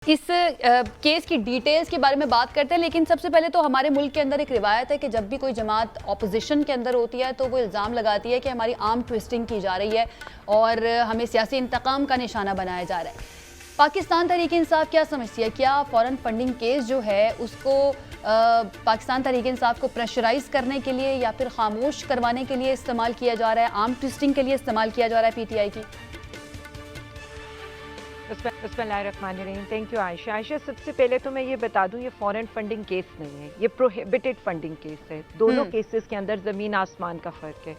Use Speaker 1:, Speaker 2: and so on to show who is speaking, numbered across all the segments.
Speaker 1: اس case کی details کے بارے میں بات کرتے ہیں، لیکن سب سے پہلے تو ہمارے ملک کے اندر ایک روایت ہے کہ جب بھی کوئی جماعت اپوزیشن کے اندر ہوتی ہے تو وہ الزام لگاتی ہے کہ ہماری آرم ٹوئسٹنگ کی جا رہی ہے اور ہمیں سیاسی انتقام کا نشانہ بنایا جا رہا ہے۔ پاکستان تحریک انصاف کیا سمجھتی ہے؟ کیا فورن فنڈنگ کیس جو ہے اس کو پاکستان تحریک انصاف کو پریشرائز کرنے کے لیے یا پھر خاموش کروانے کے لیے استعمال کیا جا رہا ہے، آرم ٹوئسٹنگ کے لیے استعمال کیا جا رہا ہے پی ٹی آئی کی؟
Speaker 2: بسم اللہ الرحمن الرحیم۔ تھینک یو عائشہ۔ سب سے پہلے تو میں یہ بتا دوں، یہ فورن فنڈنگ کیس نہیں ہے، یہ پروہیبٹڈ فنڈنگ کیس ہے۔ دونوں کیسز کے اندر زمین آسمان کا فرق ہے۔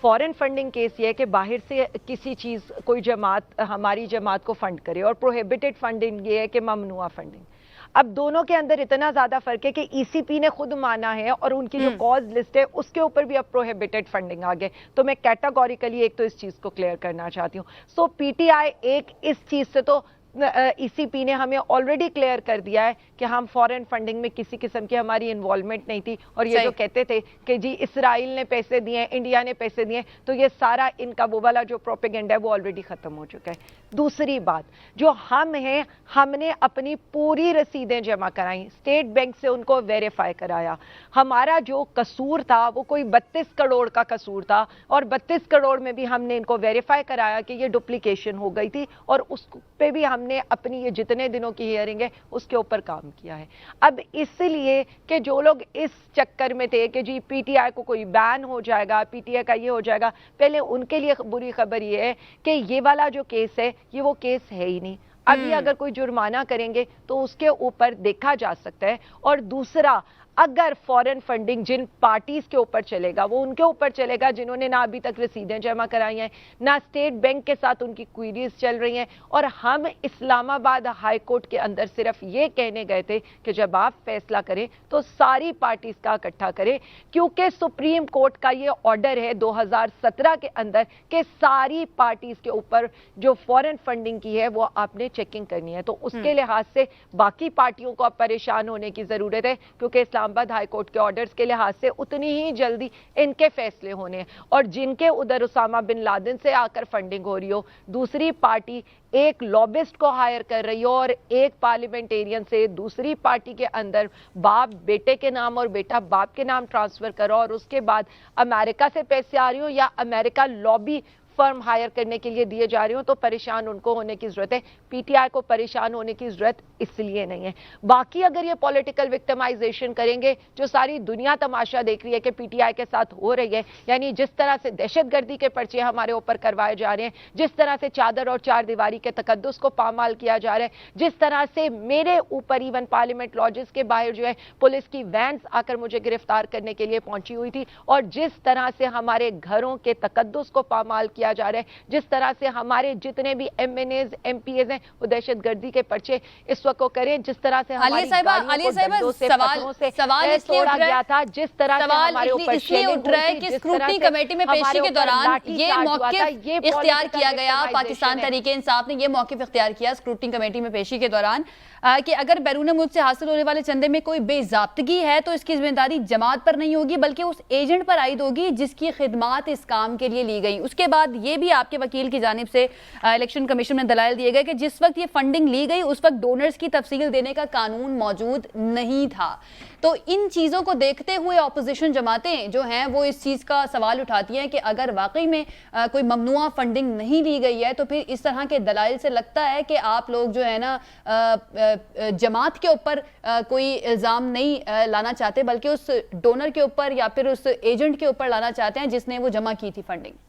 Speaker 2: فورن فنڈنگ کیس یہ ہے کہ باہر سے کسی چیز کوئی جماعت ہماری جماعت کو فنڈ کرے، اور پروہیبٹڈ فنڈنگ یہ ہے کہ ممنوع فنڈنگ۔ اب دونوں کے اندر اتنا زیادہ فرق ہے کہ ای سی پی نے خود مانا ہے، اور ان کی جو کاز لسٹ ہے اس کے اوپر بھی اب پروہیبٹڈ فنڈنگ آ گئے۔ تو میں کیٹاگوریکلی ایک تو اس چیز کو کلیئر کرنا چاہتی ہوں۔ سو پی ٹی آئی ایک اس چیز سے تو ای سی پی نے ہمیں آلریڈی کلیئر کر دیا ہے کہ ہم فورن فنڈنگ میں کسی قسم کی ہماری انوالومنٹ نہیں تھی، اور یہ جو کہتے تھے کہ جی اسرائیل نے پیسے دیے، انڈیا نے پیسے دیے، تو یہ سارا ان کا وہ والا جو پروپیگنڈا ہے وہ آلریڈی ختم ہو چکا ہے۔ دوسری بات جو ہم ہیں، ہم نے اپنی پوری رسیدیں جمع کرائیں، اسٹیٹ بینک سے ان کو ویریفائی کرایا۔ ہمارا جو قصور تھا وہ کوئی 32 کروڑ کا قصور تھا، اور 32 کروڑ میں بھی ہم نے ان کو ویریفائی کرایا کہ یہ ڈپلیکیشن ہو گئی تھی، اور اس پہ بھی ہم نے اپنی یہ جتنے دنوں کی ہیئرنگ ہے اس کے اوپر کام کیا ہے۔ اب اس لیے کہ جو لوگ اس چکر میں تھے کہ جی پی ٹی آئی کو کوئی بین ہو جائے گا، پی ٹی آئی کا یہ ہو جائے گا، پہلے ان کے لیے بری خبر یہ ہے کہ یہ والا جو کیس ہے یہ وہ کیس ہے ہی نہیں۔ اب یہ اگر کوئی جرمانہ کریں گے تو اس کے اوپر دیکھا جا سکتا ہے۔ اور دوسرا، اگر فورن فنڈنگ جن پارٹیز کے اوپر چلے گا وہ ان کے اوپر چلے گا جنہوں نے نہ ابھی تک رسیدیں جمع کرائی ہیں، نہ اسٹیٹ بینک کے ساتھ ان کی کوئریز چل رہی ہیں، اور ہم اسلام آباد ہائی کورٹ کے اندر صرف یہ کہنے گئے تھے کہ جب آپ فیصلہ کریں تو ساری پارٹیز کا اکٹھا کریں، کیونکہ سپریم کورٹ کا یہ آرڈر ہے 2017 کے اندر کہ ساری پارٹیز کے اوپر جو فورن فنڈنگ کی ہے وہ آپ نے چیکنگ کرنی ہے۔ تو اس کے لحاظ سے باقی پارٹیوں کو اب پریشان ہونے کی ضرورت ہے، کیونکہ اسلام آباد ہائی کورٹ کے آرڈرز کے لحاظ سے اتنی ہی جلدی ان کے فیصلے ہونے ہیں، اور جن کے ادھر اسامہ بن لادن سے آ کر فنڈنگ ہو رہی ہو، دوسری پارٹی ایک لابسٹ کو ہائر کر رہی ہو، اور ایک پارلیمنٹیرین سے دوسری پارٹی کے اندر باپ بیٹے کے نام اور بیٹا باپ کے نام ٹرانسفر کرو، اور اس کے بعد امریکہ سے پیسے آ رہی ہوں یا امریکہ لابی فرم ہائر کرنے کے لیے دیے جا رہے ہوں، تو پریشان ان کو ہونے کی ضرورت ہے۔ پی ٹی آئی کو پریشان ہونے کی ضرورت اس لیے نہیں ہے۔ باقی اگر یہ پولیٹیکل وکٹمائزیشن کریں گے، جو ساری دنیا تماشا دیکھ رہی ہے کہ پی ٹی آئی کے ساتھ ہو رہی ہے، یعنی جس طرح سے دہشت گردی کے پرچے ہمارے اوپر کروائے جا رہے ہیں، جس طرح سے چادر اور چار دیواری کے تقدس کو پامال کیا جا رہا ہے، جس طرح سے میرے اوپر ایون پارلیمنٹ لاجز کے باہر جو ہے پولیس کی وینز آ کر مجھے گرفتار کرنے کے لیے پہنچی ہوئی تھی، اور جس طرح سے ہمارے گھروں کے تقدس کو پامال کیا جا رہا ہے، جس طرح سے ہمارے جتنے بھی M N As M P As ہیں وہ دہشت گردی کے پرچے اس وقت کو کریں، جس طرح سے ہماری گاڑیوں کو ڈنڈوں سے پتھروں سے توڑا گیا تھا، جس طرح سے ہمارے اوپر شیلنگ ہوئی تھی، جس طرح سے
Speaker 1: کمیٹی میں پیشی کے دوران یہ موقف اختیار کیا گیا، پاکستان تحریک انصاف نے یہ موقف اختیار کیا اسکروٹنی کمیٹی میں پیشی کے دوران کہ اگر بیرون ملک سے حاصل ہونے والے چندے میں کوئی بے ضابطگی ہے تو اس کی ذمہ داری جماعت پر نہیں ہوگی بلکہ اس ایجنٹ پر عائد ہوگی جس کی خدمات اس کام کے لیے لی گئی۔ اس کے بعد یہ بھی آپ کے وکیل کی جانب سے الیکشن کمیشن میں دلائل دیے گئے کہ جس وقت یہ فنڈنگ لی گئی اس وقت ڈونرز کی تفصیل دینے کا قانون موجود نہیں تھا۔ تو ان چیزوں کو دیکھتے ہوئے اپوزیشن جماعتیں جو ہیں وہ اس چیز کا سوال اٹھاتی ہیں کہ اگر واقعی میں کوئی ممنوعہ فنڈنگ نہیں لی گئی ہے تو پھر اس طرح کے دلائل سے لگتا ہے کہ آپ لوگ جو ہے نا جماعت کے اوپر کوئی الزام نہیں لانا چاہتے بلکہ اس ڈونر کے اوپر یا پھر اس ایجنٹ کے اوپر لانا چاہتے ہیں جس نے وہ جمع کی تھی فنڈنگ۔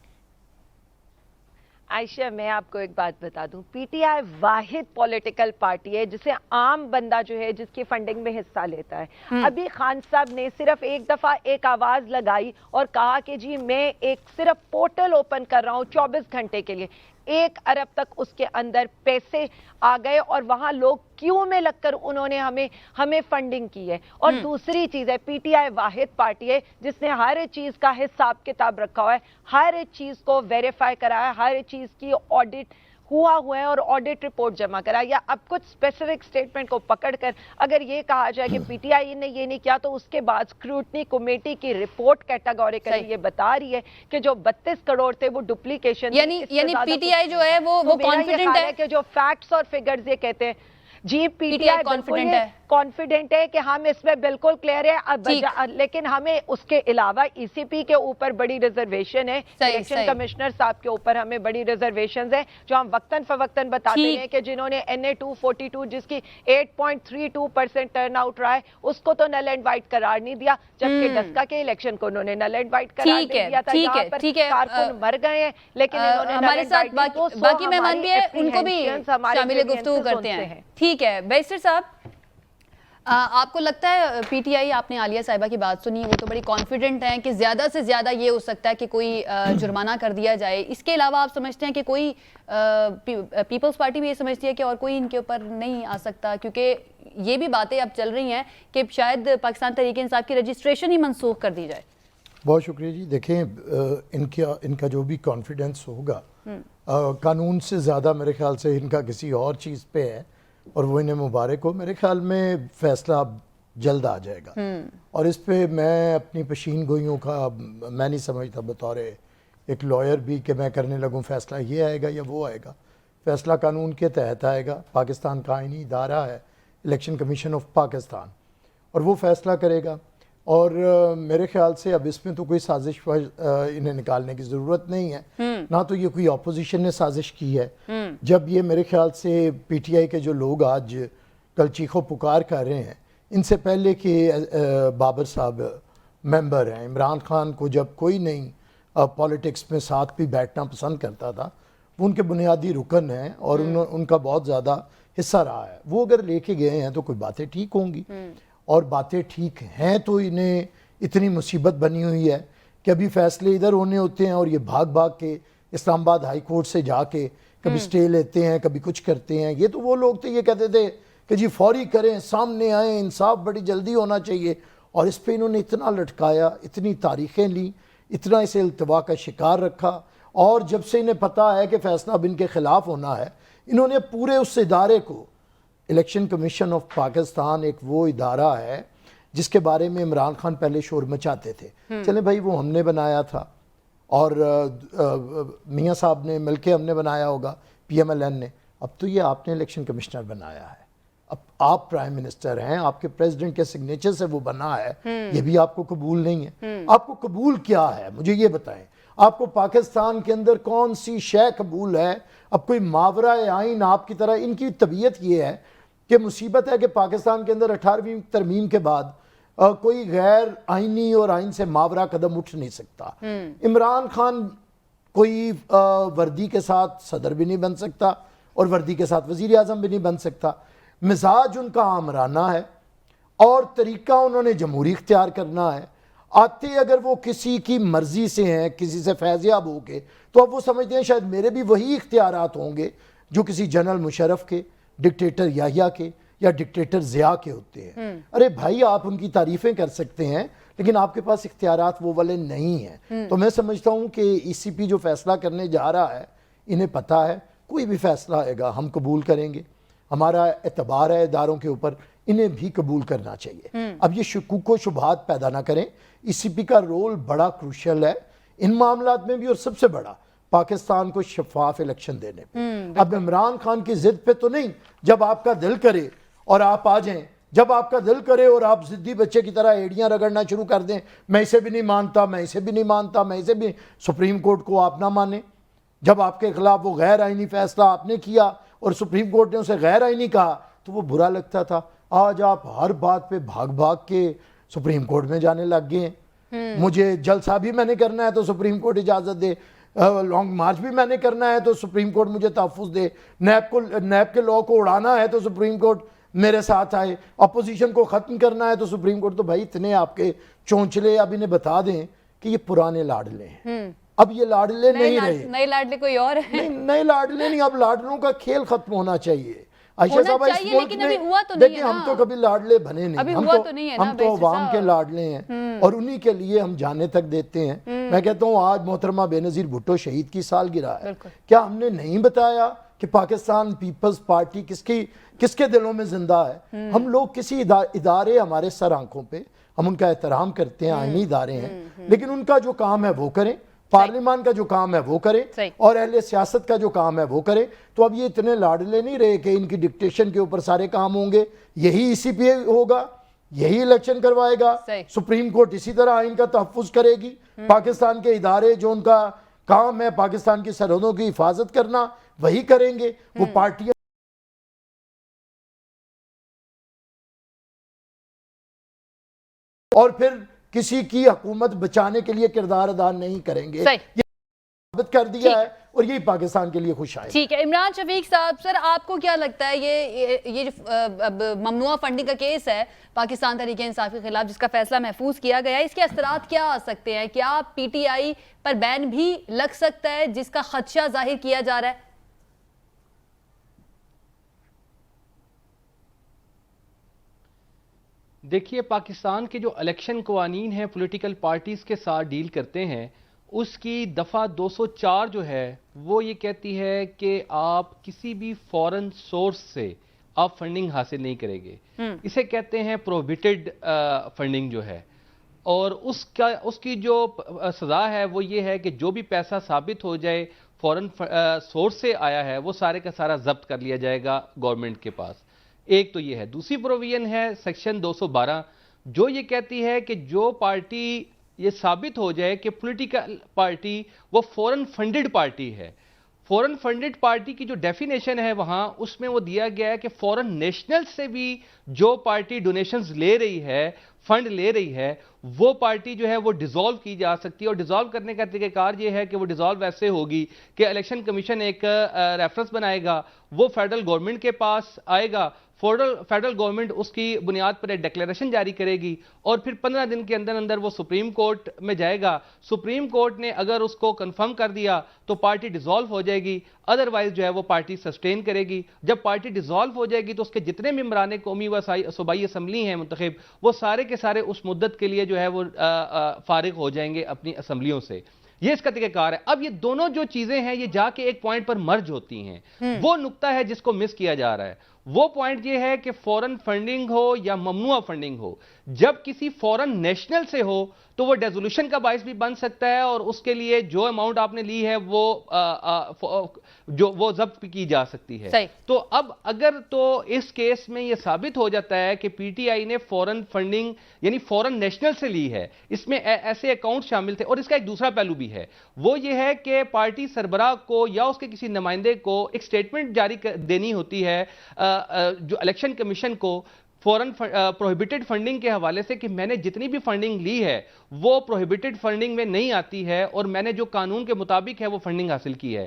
Speaker 2: عائشہ میں آپ کو ایک بات بتا دوں، پی ٹی آئی واحد پولیٹیکل پارٹی ہے جسے عام بندہ جو ہے جس کی فنڈنگ میں حصہ لیتا ہے۔ ابھی خان صاحب نے صرف ایک دفعہ ایک آواز لگائی اور کہا کہ جی میں ایک صرف پورٹل اوپن کر رہا ہوں 24 گھنٹے کے لیے، 1 ارب تک اس کے اندر پیسے آ گئے، اور وہاں لوگ کیوں میں لگ کر انہوں نے ہمیں فنڈنگ کی ہے۔ اور دوسری چیز ہے، پی ٹی آئی واحد پارٹی ہے جس نے ہر چیز کا حساب کتاب رکھا ہوا ہے، ہر چیز کو ویریفائی کرایا، ہر چیز کی آڈٹ ہوا ہے اور آڈٹ رپورٹ جمع کرا، یا اب کچھ اسپیسیفک اسٹیٹمنٹ کو پکڑ کر اگر یہ کہا جائے کہ پی ٹی آئی نے یہ نہیں کیا، تو اس کے بعد اسکروٹنی کمیٹی کی رپورٹ کیٹاگوریکلی یہ بتا رہی ہے کہ جو 32 کروڑ تھے وہ ڈپلیکیشن،
Speaker 1: یعنی پی ٹی آئی جو ہے وہ کانفیڈنٹ ہے
Speaker 2: کہ جو فیکٹس اور فگرز یہ کہتے ہیں जी पीटीआई कॉन्फिडेंट है कि हम इसमें बिल्कुल क्लियर है, लेकिन हमें उसके अलावा ईसीपी के ऊपर बड़ी रिजर्वेशन है, इलेक्शन कमिश्नर साहब के ऊपर हमें बड़ी रिजर्वेशंस है, जो हम वक्तन फवक्तन बताते हैं कि जिन्होंने NA 242 जिसकी 8.32% टर्नआउट रहा है, उसको तो नल एंड वाइट करार नहीं दिया, जबकि डस्का के इलेक्शन को उन्होंने नल एंड वाइट करार दे दिया था। यहाँ पर कारकुन मर गए हैं, लेकिन इन्होंने
Speaker 1: हमारे साथ बाकी मेहमान भी है, उनको भी शामिल गुफ्तगू करते हैं। ठीक है बैरिस्टर साहब, आपको लगता है पीटीआई, आपने आलिया साहिबा की बात सुनी, वो तो बड़ी कॉन्फिडेंट हैं कि ज़्यादा से ज़्यादा ये हो सकता है कि कोई जुर्माना कर दिया जाए, इसके अलावा आप समझते हैं कि कोई पीपल्स पार्टी भी ये समझती है कि और कोई इनके ऊपर नहीं आ सकता, क्योंकि ये भी बातें अब चल रही हैं कि शायद पाकिस्तान तहरीक इंसाफ की रजिस्ट्रेशन ही मनसूख कर दी जाए?
Speaker 3: बहुत शुक्रिया जी। देखें, इनका जो भी कॉन्फिडेंस होगा कानून से ज़्यादा मेरे ख्याल से इनका किसी और चीज़ पे है, और वो इन्हें मुबारक हो। मेरे ख्याल में फ़ैसला जल्द आ जाएगा, और इस पे मैं अपनी पशीन गोइयों का मैं नहीं समझता बतौर एक लॉयर भी कि मैं करने लगूं फ़ैसला ये आएगा या वो आएगा। फ़ैसला कानून के तहत आएगा। पाकिस्तान का आईनी इदारा है इलेक्शन कमीशन ऑफ पाकिस्तान, और वो फ़ैसला करेगा। और मेरे ख्याल से अब इसमें तो कोई साजिश इन्हें निकालने की ज़रूरत नहीं है, ना तो ये कोई अपोजिशन ने साजिश की है। जब ये मेरे ख्याल से पीटीआई के जो लोग आज कल चीखो पुकार कर रहे हैं, इनसे पहले कि बाबर साहब मेंबर हैं, इमरान खान को जब कोई नहीं पॉलिटिक्स में साथ भी बैठना पसंद करता था, वो उनके बुनियादी रुकन हैं और उनका बहुत ज़्यादा हिस्सा रहा है। वो अगर लेके गए हैं तो कोई बातें ठीक होंगी, और बातें ठीक हैं तो इन्हें इतनी मुसीबत बनी हुई है कि अभी फ़ैसले इधर होने होते हैं और ये भाग भाग के इस्लामाबाद हाई कोर्ट से जाके कभी स्टे लेते हैं, कभी कुछ करते हैं। ये तो वो लोग थे, ये कहते थे कि जी फौरी करें, सामने आए, इंसाफ बड़ी जल्दी होना चाहिए, और इस पर इन्होंने इतना लटकाया, इतनी तारीखें ली, इतना इसे इल्तवा का शिकार रखा, और जब से इन्हें पता है कि फ़ैसला अब इनके ख़िलाफ़ होना है, इन्होंने पूरे उस इदारे को, इलेक्शन कमीशन ऑफ पाकिस्तान एक वो इदारा है जिसके बारे में इमरान खान पहले शोर मचाते थे, चले भाई वो हमने बनाया था, और मियाँ साहब ने मिलके हमने बनाया होगा, PMLN ने, अब तो ये आपने इलेक्शन कमिश्नर बनाया है, अब आप प्राइम मिनिस्टर हैं, आपके प्रेसिडेंट के सिग्नेचर से वो बना है, ये भी आपको कबूल नहीं है। आपको कबूल क्या है मुझे ये बताएं, आपको पाकिस्तान के अंदर कौन सी शय कबूल है? अब कोई मावरा आइन आपकी तरह, इनकी तबीयत ये है कि मुसीबत है कि पाकिस्तान के अंदर 18वीं तरमीम के बाद कोई गैर आइनी और आइन से मावरा कदम उठ नहीं सकता। इमरान खान कोई वर्दी के साथ सदर भी नहीं बन सकता, और वर्दी के साथ वजीर आज़म भी नहीं बन सकता। मिजाज उनका आमराना है, और तरीका उन्होंने जमहूरी इख्तियार करना है। आते अगर वो किसी की मर्जी से हैं, किसी से फैज़याब हो के, तो अब वो समझते हैं शायद मेरे भी वही इख्तियारात होंगे जो किसी जनरल मुशर्रफ के, डिक्टेटर याहिया के, या डिक्टेटर ज़िया के होते हैं। अरे भाई, आप उनकी तारीफ़ें कर सकते हैं, लेकिन आपके पास इख्तियारात वो वाले नहीं हैं। तो मैं समझता हूँ कि ECP जो फैसला करने जा रहा है, इन्हें पता है कोई भी फैसला आएगा हम कबूल करेंगे, हमारा एतबार है इदारों के ऊपर, इन्हें भी कबूल करना चाहिए। अब ये शुकूक व शुबहात पैदा ना करें। ECP का रोल बड़ा क्रूशल है इन मामलात में भी, और सबसे बड़ा पाकिस्तान को शफाफ इलेक्शन देने पे। अब इमरान खान की जिद पे तो नहीं, जब आपका दिल करे और आप आ जाएं, जब आपका दिल करे और आप जिद्दी बच्चे की तरह एड़ियां रगड़ना शुरू कर दें, मैं इसे भी नहीं मानता, मैं इसे भी नहीं मानता, मैं इसे भी, सुप्रीम कोर्ट को आप ना माने। जब आपके खिलाफ वो गैर आइनी फैसला आपने किया और सुप्रीम कोर्ट ने उसे गैर आइनी कहा तो वो बुरा लगता था। आज आप हर बात पे भाग भाग के सुप्रीम कोर्ट में जाने लग गए हैं। मुझे जलसा भी मैंने करना है तो सुप्रीम कोर्ट इजाज़त दे, लॉन्ग मार्च भी मैंने करना है तो सुप्रीम कोर्ट मुझे तहफ़्फ़ुज़ दे, नैब के लॉ को उड़ाना है तो सुप्रीम कोर्ट मेरे साथ आए, अपोजिशन को ख़त्म करना है तो सुप्रीम कोर्ट। तो भाई इतने आपके चोंचले, अब इन्हें बता दें कि ये पुराने लाडले हैं, अब ये लाडले नहीं रहे,
Speaker 1: नए लाडले कोई और है।
Speaker 3: नए लाडले नहीं, अब लाडलों का खेल खत्म होना चाहिए।
Speaker 1: होना चाहिए, लेकिन अभी हुआ तो नहीं है ना।
Speaker 3: हम तो कभी लाडले बने नहीं, हम तो अवाम के लाडले हैं, और उन्हीं के लिए हम जाने तक देते हैं। मैं कहता हूँ आज मोहतरमा बेनज़ीर भुट्टो शहीद की सालगिरह है, क्या हमने नहीं बताया कि पाकिस्तान पीपल्स पार्टी किसके दिलों में जिंदा है? हम लोग किसी इदारे हमारे सर आंखों पे, हम उनका एहतराम करते हैं, आईनी इदारे हैं, लेकिन उनका जो काम है वो करें, पार्लियामान का जो काम है वो करे
Speaker 1: सही।
Speaker 3: और अहले सियासत का जो काम है वो करे। तो अब ये इतने लाडले नहीं रहे कि इनकी डिक्टेशन के ऊपर सारे काम होंगे, यही ECPA होगा, यही इलेक्शन करवाएगा,
Speaker 1: सही।
Speaker 3: सुप्रीम कोर्ट इसी तरह आइन का तहफ्फुज करेगी, पाकिस्तान के इदारे जो उनका काम है पाकिस्तान की सरहदों की हिफाजत करना वही करेंगे। वो पार्टियां और फिर किसी की हुकूमत बचाने के लिए किरदार अदा नहीं करेंगे।
Speaker 1: सही।
Speaker 3: ये साबित कर दिया है और यही पाकिस्तान के लिए खुश आए।
Speaker 1: ठीक है, इमरान शफीक साहब, सर आपको क्या लगता है ये जो अब ममनुआ फंडिंग का केस है पाकिस्तान तहरीक इंसाफ के खिलाफ जिसका फैसला महफूज किया गया है, इसके असरात क्या आ सकते हैं? क्या PTI पर बैन भी लग सकता है जिसका खदशा जाहिर किया जा रहा है?
Speaker 4: देखिए, पाकिस्तान के जो इलेक्शन कवानीन हैं पॉलिटिकल पार्टीज के साथ डील करते हैं, उसकी दफ़ा 204 जो है वो ये कहती है कि आप किसी भी फॉरेन सोर्स से आप फंडिंग हासिल नहीं करेंगे। इसे कहते हैं प्रोहिबिटेड फंडिंग जो है। और उसकी जो सज़ा है वो ये है कि जो भी पैसा साबित हो जाए फॉरेन सोर्स से आया है वो सारे का सारा जब्त कर लिया जाएगा गवर्नमेंट के पास। एक तो ये है। दूसरी प्रोविजन है सेक्शन 212 जो ये कहती है कि जो पार्टी ये साबित हो जाए कि पॉलिटिकल पार्टी वो फॉरेन फंडेड पार्टी है। फॉरेन फंडेड पार्टी की जो डेफिनेशन है वहां उसमें वो दिया गया है कि फॉरेन नेशनल से भी जो पार्टी डोनेशंस ले रही है, फंड ले रही है, वो पार्टी जो है वो डिसॉल्व की जा सकती है। और डिसॉल्व करने का तरीकाकार ये है कि वो डिसॉल्व ऐसे होगी कि इलेक्शन कमीशन एक रेफरेंस बनाएगा, वो फेडरल गवर्नमेंट के पास आएगा, फेडरल गवर्नमेंट उसकी बुनियाद पर एक डिक्लेरेशन जारी करेगी और फिर 15 दिन के अंदर अंदर वो सुप्रीम कोर्ट में जाएगा। सुप्रीम कोर्ट ने अगर उसको कंफर्म कर दिया तो पार्टी डिसॉल्व हो जाएगी, अदरवाइज जो है वो पार्टी सस्टेन करेगी। जब पार्टी डिसॉल्व हो जाएगी तो उसके जितने मेंबरान कौमी व सूबाई असम्बली हैं मुंतखब, वो सारे के सारे उस मुद्दत के लिए जो है वो फारिग हो जाएंगे अपनी असम्बलियों से। ये इसका तरीकाकार है। अब ये दोनों जो चीजें हैं ये जाके एक पॉइंट पर मर्ज होती हैं। वो नुक्ता है जिसको मिस किया जा रहा है। वो पॉइंट ये है कि फॉरेन फंडिंग हो या ममनुआ फंडिंग हो, जब किसी फॉरेन नेशनल से हो तो वो डेजोल्यूशन का बाइस भी बन सकता है और उसके लिए जो अमाउंट आपने ली है वो जब्त की जा सकती है। तो अब अगर तो इस केस में ये साबित हो जाता है कि PTI ने फॉरेन फंडिंग यानी फॉरेन नेशनल से ली है, इसमें ऐसे अकाउंट शामिल थे। और इसका एक दूसरा पहलू भी है, वो ये है कि पार्टी सरबराह को या उसके किसी नुमाइंदे को एक स्टेटमेंट जारी देनी होती है जो इलेक्शन कमीशन को फॉरेन प्रोहिबिटेड फंडिंग के हवाले से कि मैंने जितनी भी फंडिंग ली है वो प्रोहिबिटेड फंडिंग में नहीं आती है और मैंने जो कानून के मुताबिक है वो फंडिंग हासिल की है।